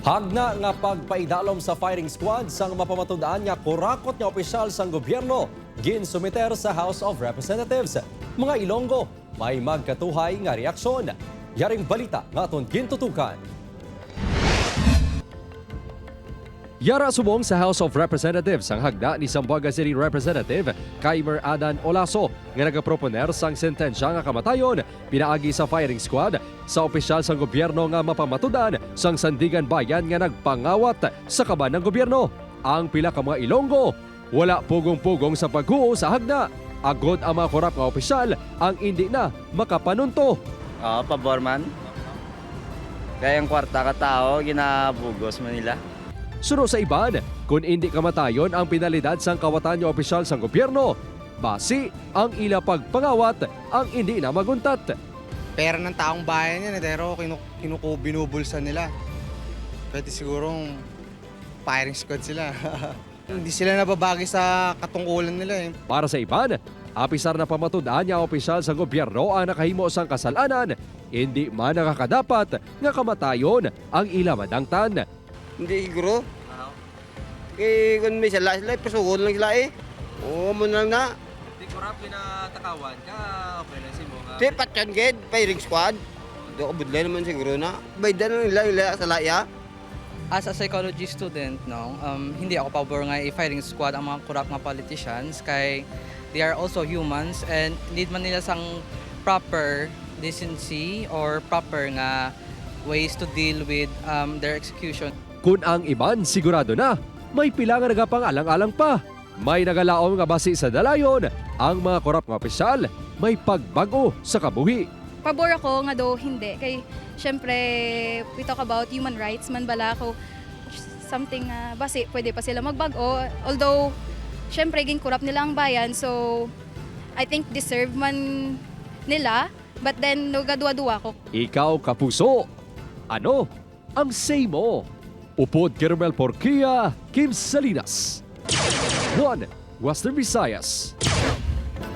Hagna nga pagpaidalom sa firing squad sang mapamatudaan nga kurakot nga opisyal sang gobyerno ginsumiter sa House of Representatives. Mga Ilonggo, may magkatuhay nga reaksyon. Yaring balita nga aton gintutukan. Yara subong sa House of Representatives ang hagda ni Zamboanga City Representative Kaimer Adan Olaso nga nagaproponer sang sentensya nga kamatayon pinaagi sa firing squad sa opisyal sang gobyerno nga mapamatudan sang Sandigan Bayan nga nagpangawat sa kaban ng gobyerno. Ang pila ka mga Ilonggo wala pugong-pugong sa paghuo sa hagda. Agod ang mga korap nga opisyal ang hindi na makapanunto. Pabor man. Kaya ang kwarta ka tao, ginabugos mo nila. Suno sa iban, kung hindi kamatayon ang pinalidad sang kawatan nga opisyal sang gobyerno, basi ang ila pagpangawat ang hindi na maguntat. Pera ng taong bayan yan, pero binubulsa nila. Pwede sigurong firing squad sila. Hindi sila nababagi sa katungkulan nila eh. Para sa iban, apisar na pamatudaan nga opisyal sang gobyerno ang nakahimo sang kasalanan, hindi man nakakadapat nga kamatayon ang ila madangtan. Hindi siguro. Eh, kung may sila, pasugon lang sila eh. Oo, mo lang na. Di kurap pinatakawan ka, okay lang si mo nga. Di, patyan ged, firing squad. Di ko budlay naman siguro na. Baydan lang nila sa laya. As a psychology student, no, hindi ako pabor nga i-firing squad ang mga corrupt nga politicians kay they are also humans and need man nila sang proper decency or proper nga ways to deal with their execution. Kung ang iban sigurado na, may pila nga nagapangalang-alang pa. May nagalaom nga basi sa dalayon, ang mga korap nga opisyal may pagbago sa kabuhi. Pabor ako nga do hindi kay syempre we talk about human rights man bala ko something basi pwede pa sila magbago although syempre ging kurap nila ang bayan so I think deserve man nila but then nugadwa-dwa ko. Ikaw kapuso, ano ang say mo? Upod Caramel Porquia, Kim Salinas. 1. Western Visayas.